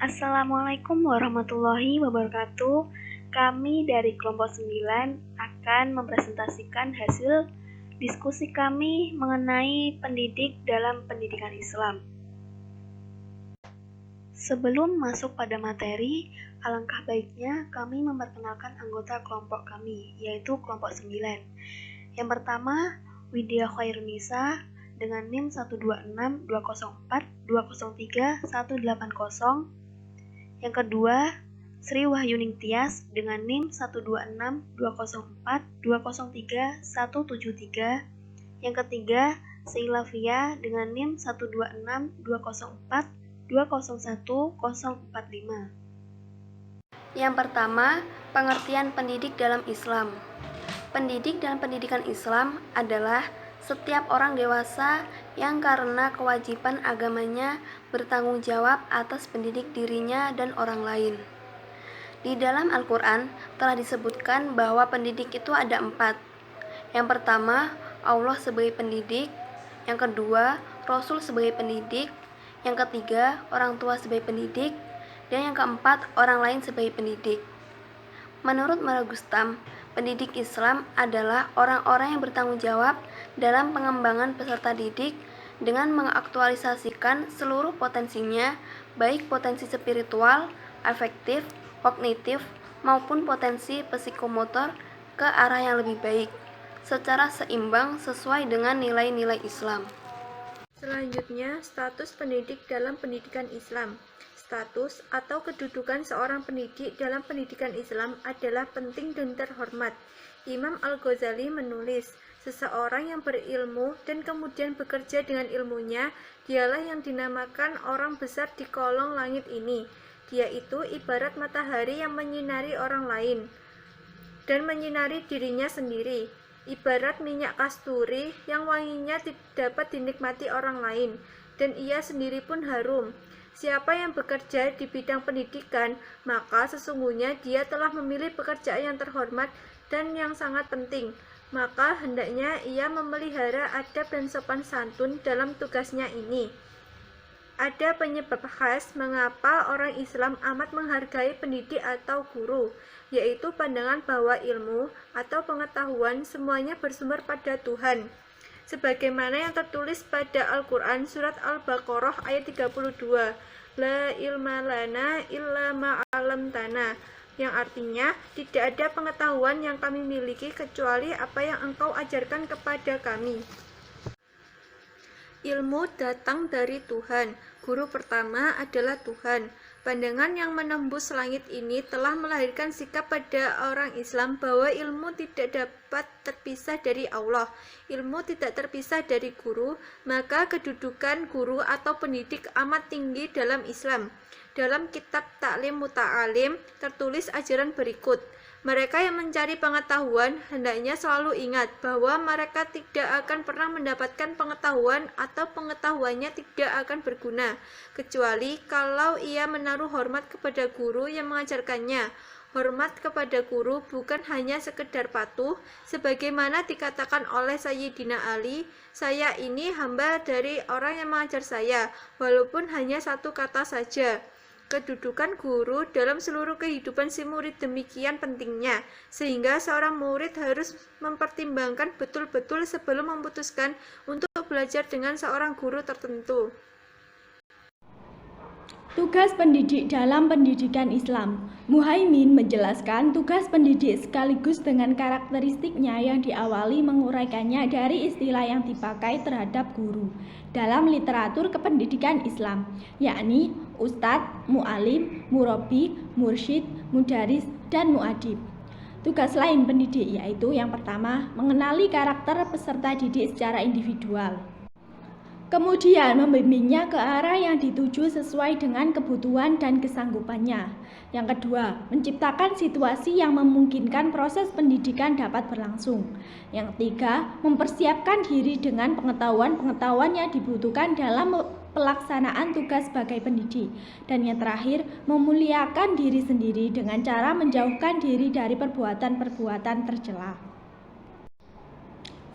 Assalamualaikum warahmatullahi wabarakatuh. Kami dari kelompok 9 akan mempresentasikan hasil diskusi kami mengenai pendidik dalam pendidikan Islam. Sebelum masuk pada materi, alangkah baiknya kami memperkenalkan anggota kelompok kami, yaitu kelompok 9. Yang pertama, Widya Khairunisa dengan NIM 126204203 Yang kedua, Sri Wahyuning Tias dengan NIM 126204203 Yang ketiga, Seilavia dengan NIM 12620420145. Yang pertama, pengertian pendidik dalam Islam. Pendidik dalam pendidikan Islam adalah setiap orang dewasa yang karena kewajiban agamanya bertanggung jawab atas pendidik dirinya dan orang lain. Di dalam Al-Quran telah disebutkan bahwa pendidik itu ada 4. Yang pertama, Allah sebagai pendidik. Yang kedua, Rasul sebagai pendidik. Yang ketiga, orang tua sebagai pendidik. Dan yang keempat, orang lain sebagai pendidik. Menurut Maragustam, pendidik Islam adalah orang-orang yang bertanggung jawab dalam pengembangan peserta didik dengan mengaktualisasikan seluruh potensinya, baik potensi spiritual, afektif, kognitif, maupun potensi psikomotor ke arah yang lebih baik, secara seimbang sesuai dengan nilai-nilai Islam. Selanjutnya, status pendidik dalam pendidikan Islam. Status atau kedudukan seorang pendidik dalam pendidikan Islam adalah penting dan terhormat. Imam Al-Ghazali menulis, seseorang yang berilmu dan kemudian bekerja dengan ilmunya, dialah yang dinamakan orang besar di kolong langit ini. Dia itu ibarat matahari yang menyinari orang lain dan menyinari dirinya sendiri. Ibarat minyak kasturi yang wanginya dapat dinikmati orang lain, dan ia sendiri pun harum. Siapa yang bekerja di bidang pendidikan, maka sesungguhnya dia telah memilih pekerjaan yang terhormat dan yang sangat penting. Maka hendaknya ia memelihara adab dan sopan santun dalam tugasnya ini. Ada penyebab khas mengapa orang Islam amat menghargai pendidik atau guru, yaitu pandangan bahwa ilmu atau pengetahuan semuanya bersumber pada Tuhan. Sebagaimana yang tertulis pada Al-Quran surat Al-Baqarah ayat 32, La ilma lana illa ma'alamtana, yang artinya tidak ada pengetahuan yang kami miliki kecuali apa yang engkau ajarkan kepada kami. Ilmu datang dari Tuhan. Guru pertama adalah Tuhan. Pandangan yang menembus langit ini telah melahirkan sikap pada orang Islam bahwa ilmu tidak dapat terpisah dari Allah. Ilmu tidak terpisah dari guru, maka kedudukan guru atau pendidik amat tinggi dalam Islam. Dalam kitab Ta'lim Muta'alim tertulis ajaran berikut. Mereka yang mencari pengetahuan hendaknya selalu ingat bahwa mereka tidak akan pernah mendapatkan pengetahuan atau pengetahuannya tidak akan berguna, kecuali kalau ia menaruh hormat kepada guru yang mengajarkannya. Hormat kepada guru bukan hanya sekedar patuh, sebagaimana dikatakan oleh Sayyidina Ali, saya ini hamba dari orang yang mengajar saya, walaupun hanya satu kata saja. Kedudukan guru dalam seluruh kehidupan si murid demikian pentingnya, sehingga seorang murid harus mempertimbangkan betul-betul sebelum memutuskan untuk belajar dengan seorang guru tertentu. Tugas pendidik dalam pendidikan Islam. Muhaimin menjelaskan tugas pendidik sekaligus dengan karakteristiknya yang diawali menguraikannya dari istilah yang dipakai terhadap guru dalam literatur kependidikan Islam, yakni ustadz, mu'alim, murabbi, mursyid, mudaris, dan muadib. Tugas lain pendidik yaitu yang pertama, mengenali karakter peserta didik secara individual. Kemudian membimbingnya ke arah yang dituju sesuai dengan kebutuhan dan kesanggupannya. Yang kedua, menciptakan situasi yang memungkinkan proses pendidikan dapat berlangsung. Yang ketiga, mempersiapkan diri dengan pengetahuan-pengetahuan yang dibutuhkan dalam pelaksanaan tugas sebagai pendidik. Dan yang terakhir, memuliakan diri sendiri dengan cara menjauhkan diri dari perbuatan-perbuatan tercela.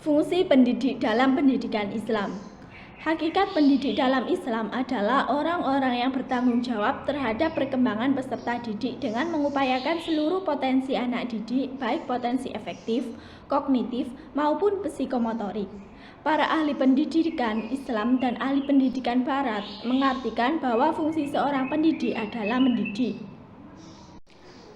Fungsi pendidik dalam pendidikan Islam. Hakikat pendidik dalam Islam adalah orang-orang yang bertanggung jawab terhadap perkembangan peserta didik dengan mengupayakan seluruh potensi anak didik, baik potensi efektif, kognitif, maupun psikomotorik. Para ahli pendidikan Islam dan ahli pendidikan Barat mengartikan bahwa fungsi seorang pendidik adalah mendidik.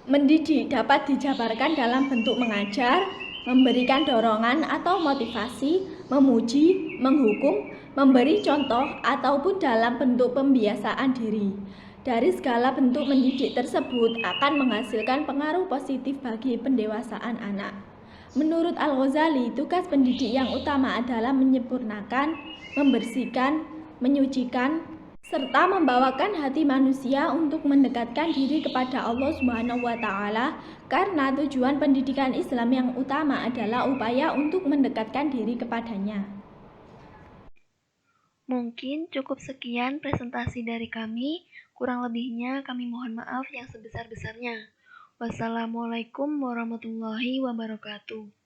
Mendidik dapat dijabarkan dalam bentuk mengajar, memberikan dorongan atau motivasi, memuji, menghukum, memberi contoh, ataupun dalam bentuk pembiasaan diri. Dari segala bentuk mendidik tersebut akan menghasilkan pengaruh positif bagi pendewasaan anak. Menurut Al-Ghazali, tugas pendidik yang utama adalah menyempurnakan, membersihkan, menyucikan, serta membawakan hati manusia untuk mendekatkan diri kepada Allah Subhanahu wa Ta'ala, karena tujuan pendidikan Islam yang utama adalah upaya untuk mendekatkan diri kepadanya. Mungkin cukup sekian presentasi dari kami, kurang lebihnya kami mohon maaf yang sebesar-besarnya. Wassalamualaikum warahmatullahi wabarakatuh.